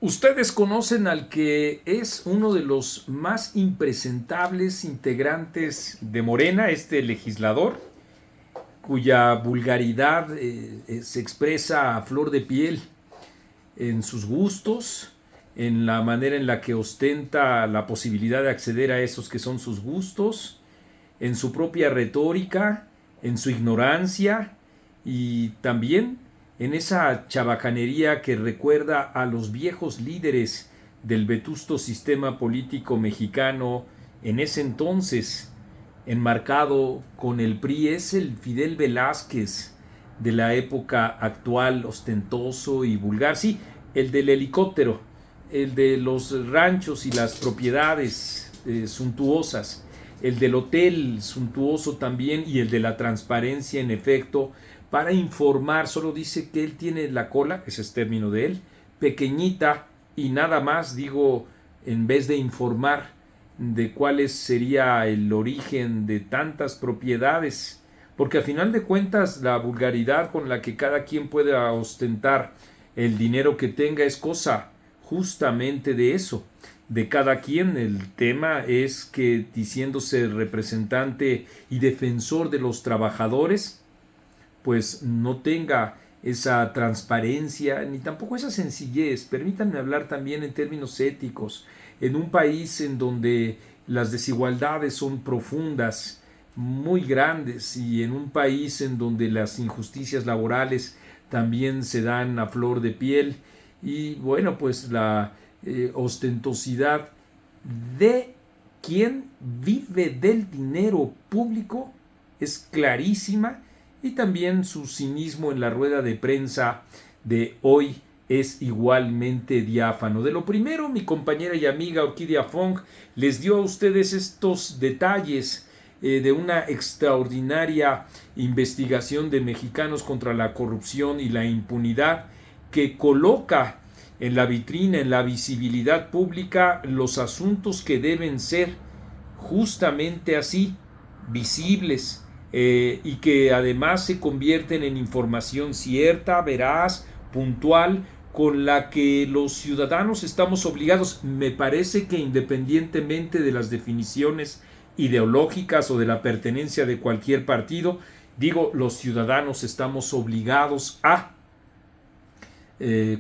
Ustedes conocen al que es uno de los más impresentables integrantes de Morena, este legislador, cuya vulgaridad se expresa a flor de piel en sus gustos, en la manera en la que ostenta la posibilidad de acceder a esos que son sus gustos, en su propia retórica, en su ignorancia y también en esa chabacanería que recuerda a los viejos líderes del vetusto sistema político mexicano en ese entonces, enmarcado con el PRI. Es el Fidel Velázquez de la época actual, ostentoso y vulgar. Sí, el del helicóptero, el de los ranchos y las propiedades suntuosas, el del hotel suntuoso también, y el de la transparencia, en efecto, para informar. Solo dice que él tiene la cola, ese es término de él, pequeñita y nada más, digo, en vez de informar de cuál sería el origen de tantas propiedades, porque a final de cuentas la vulgaridad con la que cada quien puede ostentar el dinero que tenga es cosa justamente de eso, de cada quien. El tema es que, diciéndose representante y defensor de los trabajadores, pues no tenga esa transparencia ni tampoco esa sencillez. Permítanme hablar también en términos éticos. En un país en donde las desigualdades son profundas, muy grandes, y en un país en donde las injusticias laborales también se dan a flor de piel, y bueno, pues la ostentosidad de quien vive del dinero público es clarísima, y también su cinismo en la rueda de prensa de hoy es igualmente diáfano. De lo primero, mi compañera y amiga Orquídea Fong les dio a ustedes estos detalles de una extraordinaria investigación de Mexicanos contra la Corrupción y la Impunidad, que coloca en la vitrina, en la visibilidad pública, los asuntos que deben ser justamente así, visibles, y que además se convierten en información cierta, veraz, puntual, con la que los ciudadanos estamos obligados. Me parece que, independientemente de las definiciones ideológicas o de la pertenencia de cualquier partido, digo, los ciudadanos estamos obligados a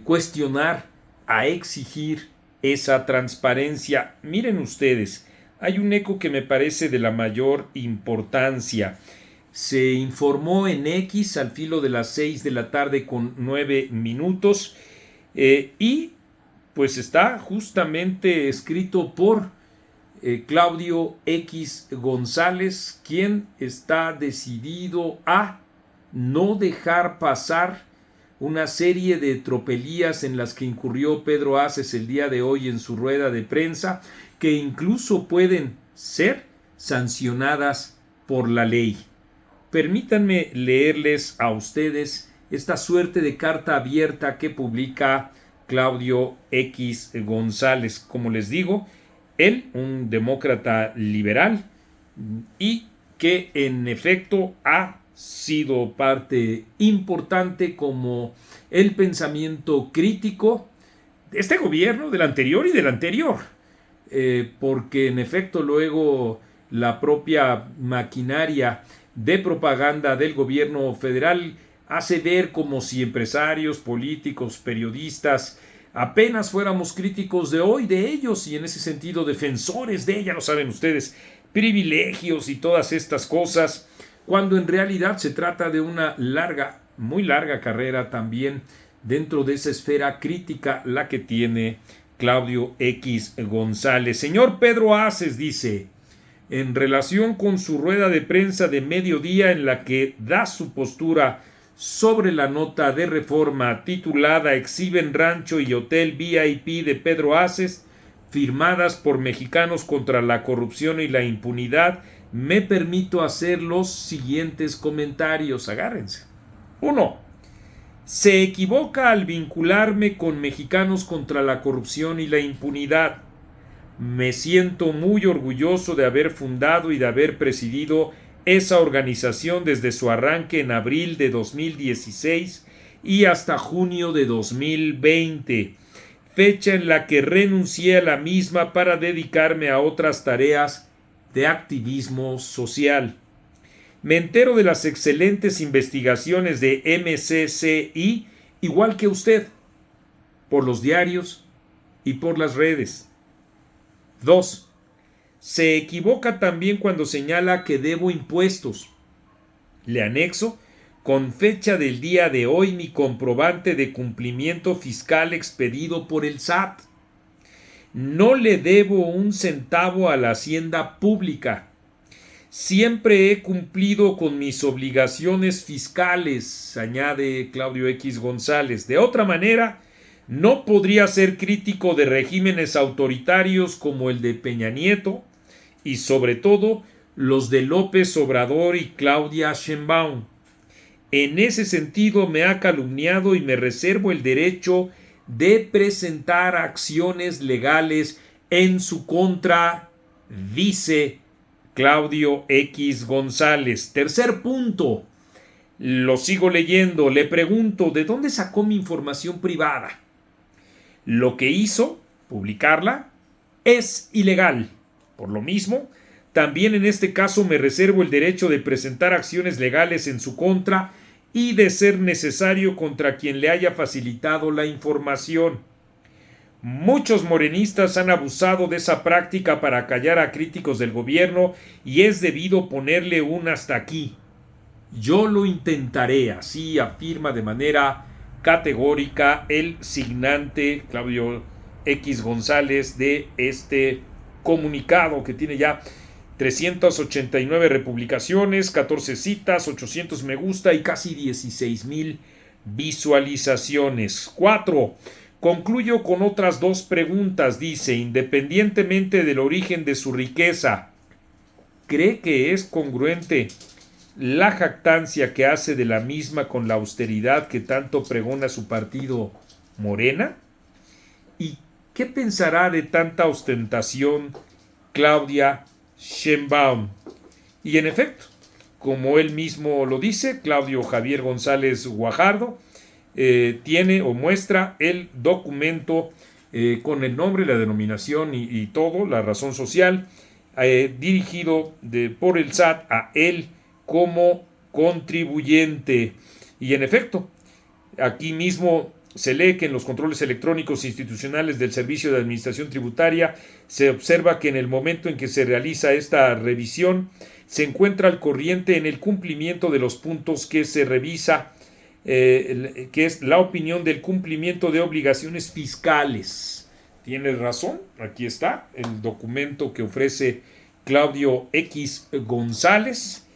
cuestionar, a exigir esa transparencia. Miren ustedes, hay un eco que me parece de la mayor importancia. Se informó en X al filo de las 6 de la tarde con 9 minutos, y pues está justamente escrito por Claudio X González, quien está decidido a no dejar pasar una serie de tropelías en las que incurrió Pedro Aces el día de hoy en su rueda de prensa, que incluso pueden ser sancionadas por la ley. Permítanme leerles a ustedes esta suerte de carta abierta que publica Claudio X González. Como les digo, él, un demócrata liberal, y que en efecto ha sido parte importante como el pensamiento crítico de este gobierno, del anterior y del anterior, porque en efecto luego la propia maquinaria de propaganda del gobierno federal hace ver como si empresarios, políticos, periodistas apenas fuéramos críticos de hoy de ellos, y en ese sentido defensores de ella, lo saben ustedes, privilegios y todas estas cosas, cuando en realidad se trata de una larga, muy larga carrera también dentro de esa esfera crítica, la que tiene Claudio X González. Señor Pedro Aces, dice, en relación con su rueda de prensa de mediodía en la que da su postura sobre la nota de Reforma titulada Exhiben Rancho y Hotel VIP de Pedro Aces, firmadas por Mexicanos contra la Corrupción y la Impunidad, me permito hacer los siguientes comentarios. Agárrense. 1. Se equivoca al vincularme con Mexicanos contra la Corrupción y la Impunidad. Me siento muy orgulloso de haber fundado y de haber presidido esa organización desde su arranque en abril de 2016 y hasta junio de 2020. fecha en la que renuncié a la misma para dedicarme a otras tareas de activismo social. Me entero de las excelentes investigaciones de MCCI, igual que usted, por los diarios y por las redes. 2. Se equivoca también cuando señala que debo impuestos. Le anexo con fecha del día de hoy mi comprobante de cumplimiento fiscal expedido por el SAT. No le debo un centavo a la hacienda pública. Siempre he cumplido con mis obligaciones fiscales, añade Claudio X González. De otra manera, no podría ser crítico de regímenes autoritarios como el de Peña Nieto y sobre todo los de López Obrador y Claudia Sheinbaum. En ese sentido me ha calumniado y me reservo el derecho de presentar acciones legales en su contra, dice Claudio X González. Tercer punto, lo sigo leyendo, le pregunto, ¿de dónde sacó mi información privada? Lo que hizo, publicarla, es ilegal. Por lo mismo, también en este caso me reservo el derecho de presentar acciones legales en su contra y de ser necesario contra quien le haya facilitado la información. Muchos morenistas han abusado de esa práctica para callar a críticos del gobierno y es debido ponerle un hasta aquí. Yo lo intentaré, así afirma de manera categórica el signante Claudio X González de este comunicado que tiene ya 389 republicaciones, 14 citas, 800 me gusta y casi 16,000 visualizaciones. 4. Concluyo con otras dos preguntas. Dice, independientemente del origen de su riqueza, ¿cree que es congruente la jactancia que hace de la misma con la austeridad que tanto pregona su partido Morena? ¿Y qué pensará de tanta ostentación Claudia Sheinbaum? Y en efecto, como él mismo lo dice, Claudio Javier González Guajardo tiene o muestra el documento con el nombre, la denominación y todo, la razón social, dirigido por el SAT a él como contribuyente. Y en efecto, aquí mismo se lee que en los controles electrónicos institucionales del Servicio de Administración Tributaria se observa que en el momento en que se realiza esta revisión se encuentra al corriente en el cumplimiento de los puntos que se revisa, que es la opinión del cumplimiento de obligaciones fiscales. Tiene razón, aquí está el documento que ofrece Claudio X González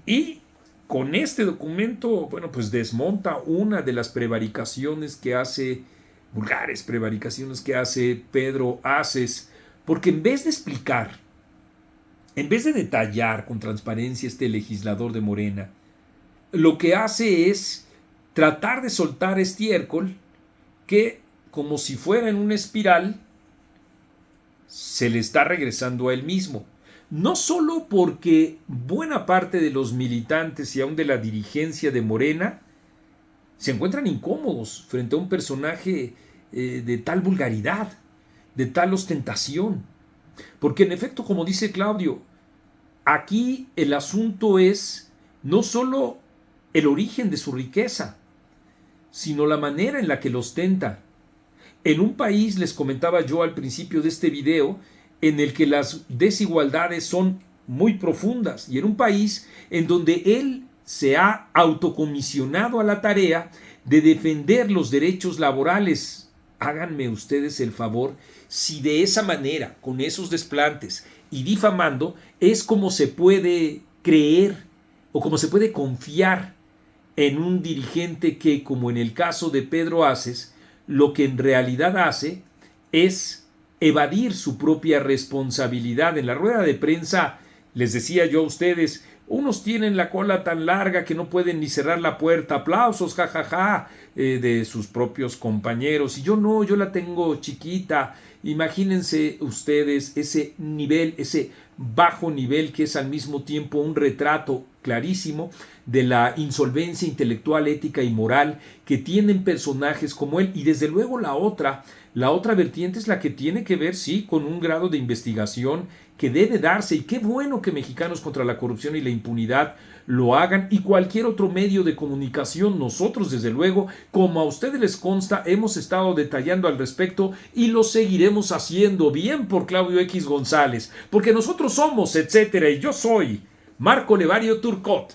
y con este documento, bueno, pues desmonta una de las prevaricaciones que hace, vulgares prevaricaciones que hace Pedro Aces, porque en vez de explicar, en vez de detallar con transparencia este legislador de Morena, lo que hace es tratar de soltar estiércol que, como si fuera en una espiral, se le está regresando a él mismo. No solo porque buena parte de los militantes y aún de la dirigencia de Morena se encuentran incómodos frente a un personaje de tal vulgaridad, de tal ostentación. Porque en efecto, como dice Claudio, aquí el asunto es no solo el origen de su riqueza, sino la manera en la que lo ostenta. En un país, les comentaba yo al principio de este video, en el que las desigualdades son muy profundas y en un país en donde él se ha autocomisionado a la tarea de defender los derechos laborales. Háganme ustedes el favor, si de esa manera, con esos desplantes y difamando, es como se puede creer o como se puede confiar en un dirigente que, como en el caso de Pedro Aces, lo que en realidad hace es evadir su propia responsabilidad. En la rueda de prensa les decía yo a ustedes, Unos tienen la cola tan larga que no pueden ni cerrar la puerta. Aplausos, jajaja, de sus propios compañeros. Y yo no, yo la tengo chiquita. Imagínense ustedes ese nivel, ese bajo nivel que es al mismo tiempo un retrato clarísimo de la insolvencia intelectual, ética y moral que tienen personajes como él. Y desde luego la otra vertiente es la que tiene que ver, sí, con un grado de investigación que debe darse, y qué bueno que Mexicanos contra la Corrupción y la Impunidad lo hagan, y cualquier otro medio de comunicación. Nosotros, desde luego, como a ustedes les consta, hemos estado detallando al respecto y lo seguiremos haciendo. Bien por Claudio X González, porque nosotros somos, etcétera, y yo soy Marco Levario Turcot.